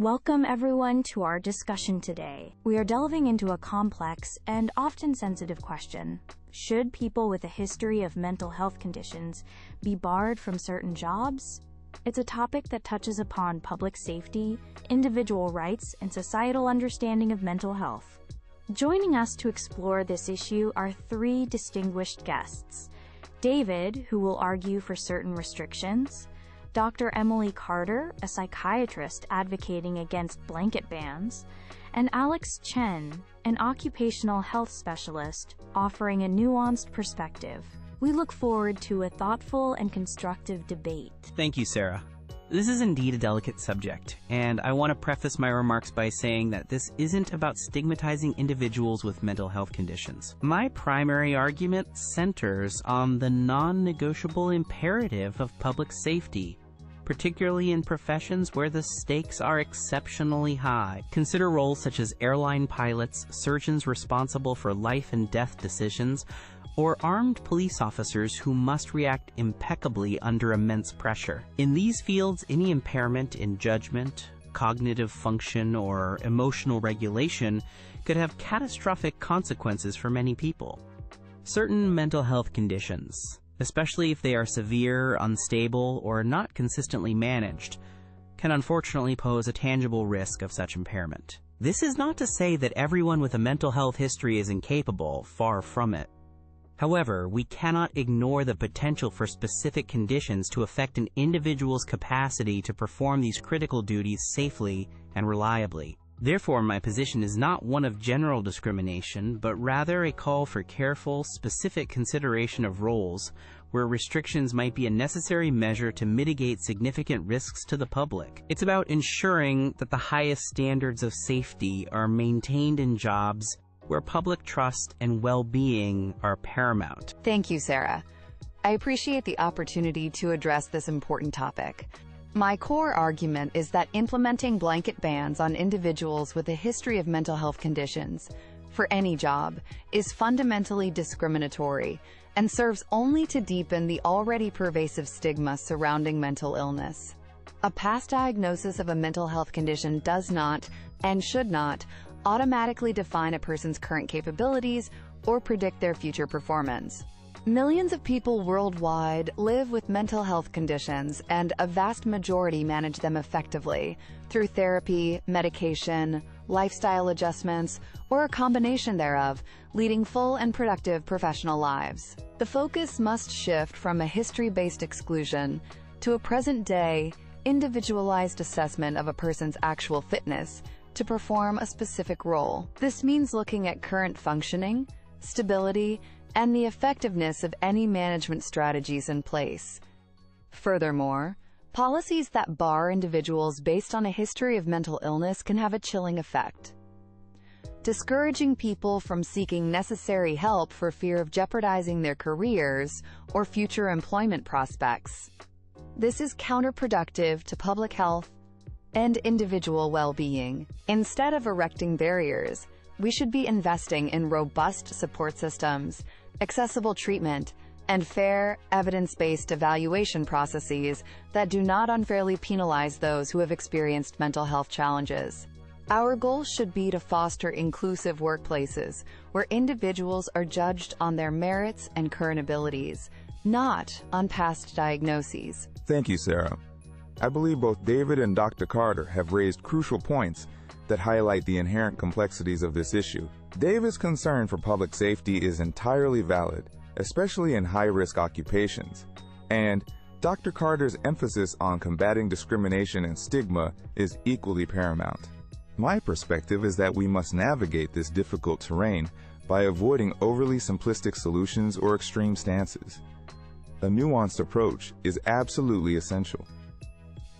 Welcome everyone to our discussion today. We are delving into a complex and often sensitive question. Should people with a history of mental health conditions be barred from certain jobs? It's a topic that touches upon public safety, individual rights, and societal understanding of mental health. Joining us to explore this issue are three distinguished guests. David, who will argue for certain restrictions, Dr. Emily Carter, a psychiatrist advocating against blanket bans, and Alex Chen, an occupational health specialist offering a nuanced perspective. We look forward to a thoughtful and constructive debate. Thank you, Sarah. This is indeed a delicate subject, and I want to preface my remarks by saying that this isn't about stigmatizing individuals with mental health conditions. My primary argument centers on the non-negotiable imperative of public safety, particularly in professions where the stakes are exceptionally high. Consider roles such as airline pilots, surgeons responsible for life and death decisions, or armed police officers who must react impeccably under immense pressure. In these fields, any impairment in judgment, cognitive function, or emotional regulation could have catastrophic consequences for many people. Certain mental health conditions, especially if they are severe, unstable, or not consistently managed, can unfortunately pose a tangible risk of such impairment. This is not to say that everyone with a mental health history is incapable, far from it. However, we cannot ignore the potential for specific conditions to affect an individual's capacity to perform these critical duties safely and reliably. Therefore, my position is not one of general discrimination, but rather a call for careful, specific consideration of roles where restrictions might be a necessary measure to mitigate significant risks to the public. It's about ensuring that the highest standards of safety are maintained in jobs where public trust and well-being are paramount. Thank you, Sarah. I appreciate the opportunity to address this important topic. My core argument is that implementing blanket bans on individuals with a history of mental health conditions for any job is fundamentally discriminatory and serves only to deepen the already pervasive stigma surrounding mental illness. A past diagnosis of a mental health condition does not, and should not, automatically define a person's current capabilities or predict their future performance. Millions of people worldwide live with mental health conditions, and a vast majority manage them effectively through therapy, medication, lifestyle adjustments, or a combination thereof, leading full and productive professional lives. The focus must shift from a history-based exclusion to a present-day, individualized assessment of a person's actual fitness to perform a specific role. This means looking at current functioning, stability, and the effectiveness of any management strategies in place. Furthermore, policies that bar individuals based on a history of mental illness can have a chilling effect, discouraging people from seeking necessary help for fear of jeopardizing their careers or future employment prospects. This is counterproductive to public health and individual well-being. Instead of erecting barriers, we should be investing in robust support systems, accessible treatment, and fair, evidence-based evaluation processes that do not unfairly penalize those who have experienced mental health challenges. Our goal should be to foster inclusive workplaces where individuals are judged on their merits and current abilities, not on past diagnoses. Thank you, Sarah. I believe both David and Dr. Carter have raised crucial points that highlight the inherent complexities of this issue. David's concern for public safety is entirely valid, especially in high-risk occupations, and Dr. Carter's emphasis on combating discrimination and stigma is equally paramount. My perspective is that we must navigate this difficult terrain by avoiding overly simplistic solutions or extreme stances. A nuanced approach is absolutely essential.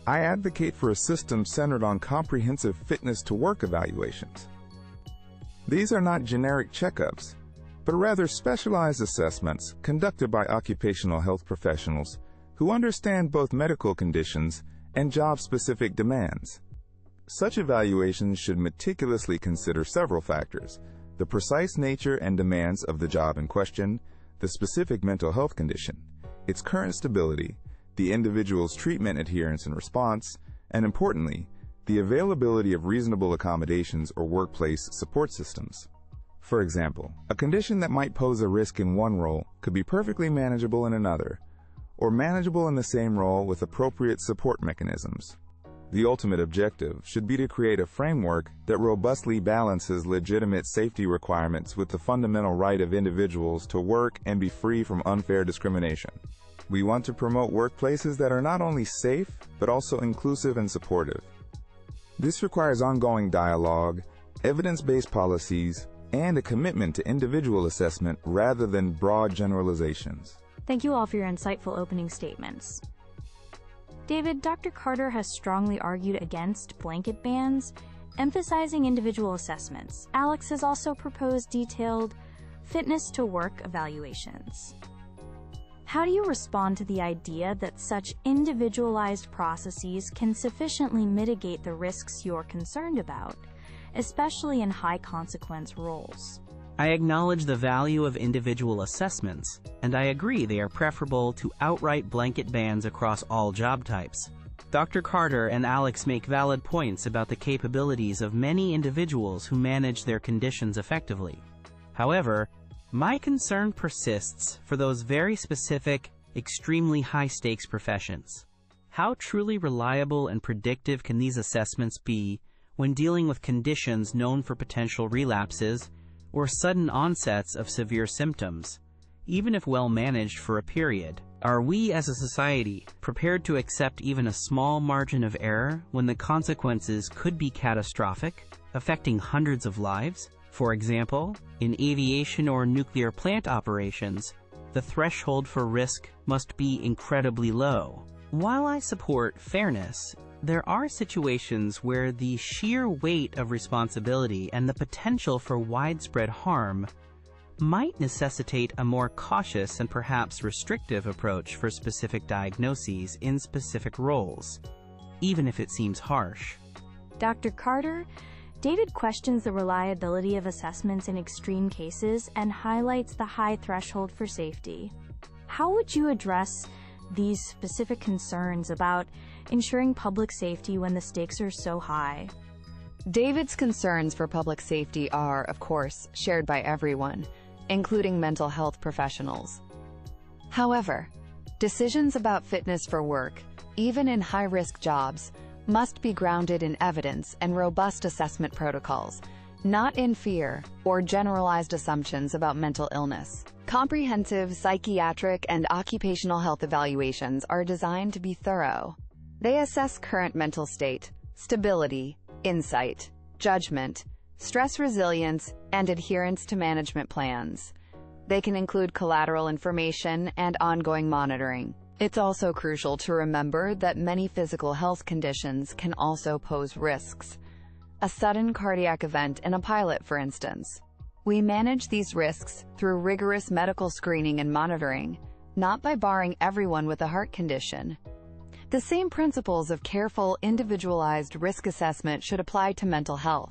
I advocate for a system centered on comprehensive fitness-to-work evaluations. These are not generic checkups, but rather specialized assessments conducted by occupational health professionals who understand both medical conditions and job-specific demands. Such evaluations should meticulously consider several factors: the precise nature and demands of the job in question, the specific mental health condition, its current stability, the individual's treatment adherence and response, and importantly, the availability of reasonable accommodations or workplace support systems. For example, a condition that might pose a risk in one role could be perfectly manageable in another, or manageable in the same role with appropriate support mechanisms. The ultimate objective should be to create a framework that robustly balances legitimate safety requirements with the fundamental right of individuals to work and be free from unfair discrimination. We want to promote workplaces that are not only safe, but also inclusive and supportive. This requires ongoing dialogue, evidence-based policies, and a commitment to individual assessment rather than broad generalizations. Thank you all for your insightful opening statements. David, Dr. Carter has strongly argued against blanket bans, emphasizing individual assessments. Alex has also proposed detailed fitness to work evaluations. How do you respond to the idea that such individualized processes can sufficiently mitigate the risks you're concerned about, especially in high-consequence roles? I acknowledge the value of individual assessments, and I agree they are preferable to outright blanket bans across all job types. Dr. Carter and Alex make valid points about the capabilities of many individuals who manage their conditions effectively. However, my concern persists for those very specific, extremely high-stakes professions. How truly reliable and predictive can these assessments be when dealing with conditions known for potential relapses or sudden onsets of severe symptoms, even if well managed for a period? Are we as a society prepared to accept even a small margin of error when the consequences could be catastrophic, affecting hundreds of lives? For example, in aviation or nuclear plant operations, the threshold for risk must be incredibly low. While I support fairness, there are situations where the sheer weight of responsibility and the potential for widespread harm might necessitate a more cautious and perhaps restrictive approach for specific diagnoses in specific roles, even if it seems harsh. Dr. Carter, David questions the reliability of assessments in extreme cases and highlights the high threshold for safety. How would you address these specific concerns about ensuring public safety when the stakes are so high? David's concerns for public safety are, of course, shared by everyone, including mental health professionals. However, decisions about fitness for work, even in high-risk jobs, must be grounded in evidence and robust assessment protocols, not in fear or generalized assumptions about mental illness. Comprehensive psychiatric and occupational health evaluations are designed to be thorough. They assess current mental state, stability, insight, judgment, stress resilience, and adherence to management plans. They can include collateral information and ongoing monitoring. It's also crucial to remember that many physical health conditions can also pose risks. A sudden cardiac event in a pilot, for instance. We manage these risks through rigorous medical screening and monitoring, not by barring everyone with a heart condition. The same principles of careful, individualized risk assessment should apply to mental health.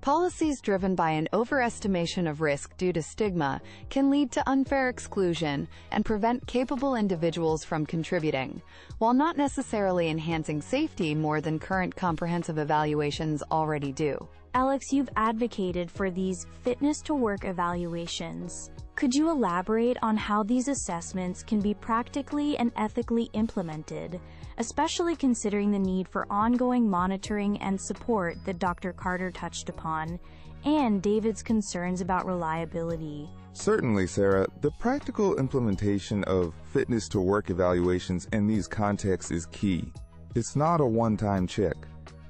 Policies driven by an overestimation of risk due to stigma can lead to unfair exclusion and prevent capable individuals from contributing, while not necessarily enhancing safety more than current comprehensive evaluations already do. Alex, you've advocated for these fitness-to-work evaluations. Could you elaborate on how these assessments can be practically and ethically implemented, especially considering the need for ongoing monitoring and support that Dr. Carter touched upon, and David's concerns about reliability? Certainly, Sarah. The practical implementation of fitness-to-work evaluations in these contexts is key. It's not a one-time check,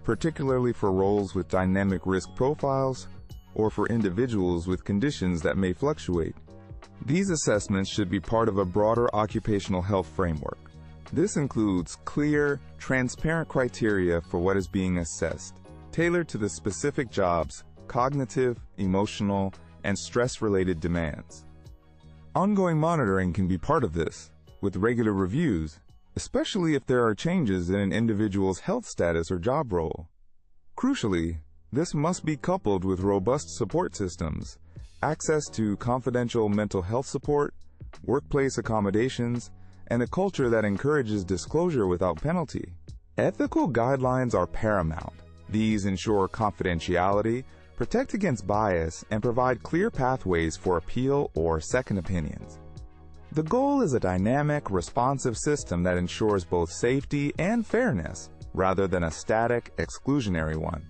particularly for roles with dynamic risk profiles or for individuals with conditions that may fluctuate. These assessments should be part of a broader occupational health framework. This includes clear, transparent criteria for what is being assessed, tailored to the specific job's cognitive, emotional, and stress-related demands. Ongoing monitoring can be part of this, with regular reviews, especially if there are changes in an individual's health status or job role. Crucially, this must be coupled with robust support systems, access to confidential mental health support, workplace accommodations, and a culture that encourages disclosure without penalty. Ethical guidelines are paramount. These ensure confidentiality, protect against bias, and provide clear pathways for appeal or second opinions. The goal is a dynamic, responsive system that ensures both safety and fairness, rather than a static, exclusionary one.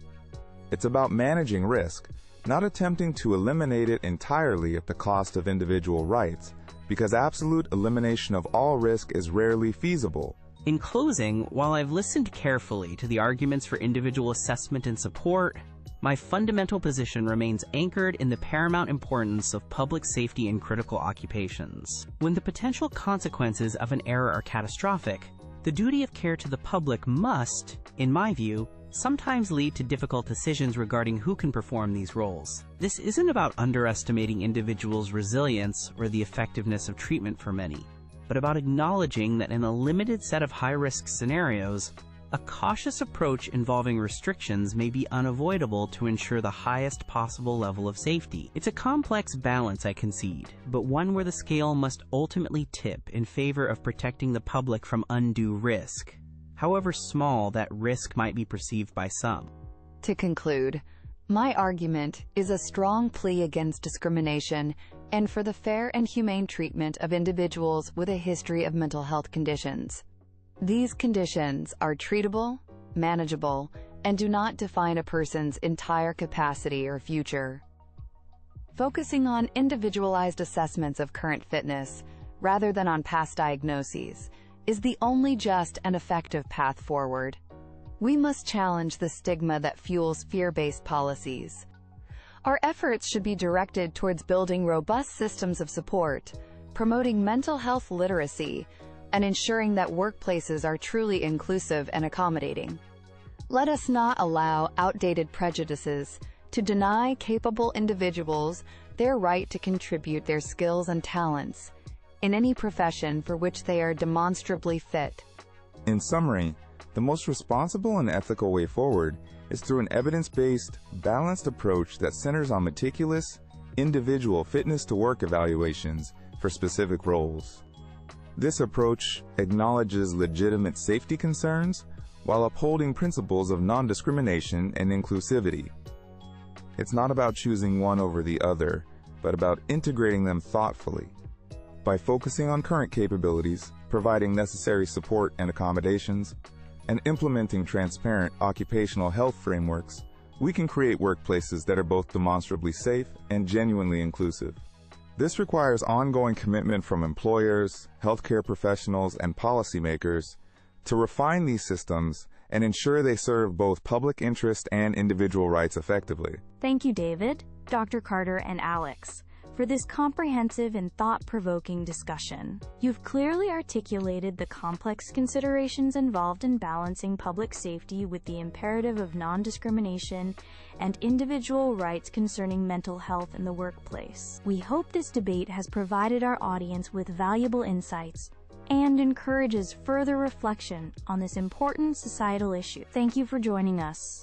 It's about managing risk, not attempting to eliminate it entirely at the cost of individual rights, because absolute elimination of all risk is rarely feasible. In closing, while I've listened carefully to the arguments for individual assessment and support, my fundamental position remains anchored in the paramount importance of public safety in critical occupations. When the potential consequences of an error are catastrophic, the duty of care to the public must, in my view, sometimes lead to difficult decisions regarding who can perform these roles. This isn't about underestimating individuals' resilience or the effectiveness of treatment for many, but about acknowledging that in a limited set of high-risk scenarios, a cautious approach involving restrictions may be unavoidable to ensure the highest possible level of safety. It's a complex balance, I concede, but one where the scale must ultimately tip in favor of protecting the public from undue risk, however small that risk might be perceived by some. To conclude, my argument is a strong plea against discrimination and for the fair and humane treatment of individuals with a history of mental health conditions. These conditions are treatable, manageable, and do not define a person's entire capacity or future. Focusing on individualized assessments of current fitness, rather than on past diagnoses, is the only just and effective path forward. We must challenge the stigma that fuels fear-based policies. Our efforts should be directed towards building robust systems of support, promoting mental health literacy, and ensuring that workplaces are truly inclusive and accommodating. Let us not allow outdated prejudices to deny capable individuals their right to contribute their skills and talents in any profession for which they are demonstrably fit. In summary, the most responsible and ethical way forward is through an evidence-based, balanced approach that centers on meticulous, individual fitness-to-work evaluations for specific roles. This approach acknowledges legitimate safety concerns while upholding principles of non-discrimination and inclusivity. It's not about choosing one over the other, but about integrating them thoughtfully. By focusing on current capabilities, providing necessary support and accommodations, and implementing transparent occupational health frameworks, we can create workplaces that are both demonstrably safe and genuinely inclusive. This requires ongoing commitment from employers, healthcare professionals, and policymakers to refine these systems and ensure they serve both public interest and individual rights effectively. Thank you, David, Dr. Carter, and Alex, for this comprehensive and thought-provoking discussion. You've clearly articulated the complex considerations involved in balancing public safety with the imperative of non-discrimination and individual rights concerning mental health in the workplace. We hope this debate has provided our audience with valuable insights and encourages further reflection on this important societal issue. Thank you for joining us.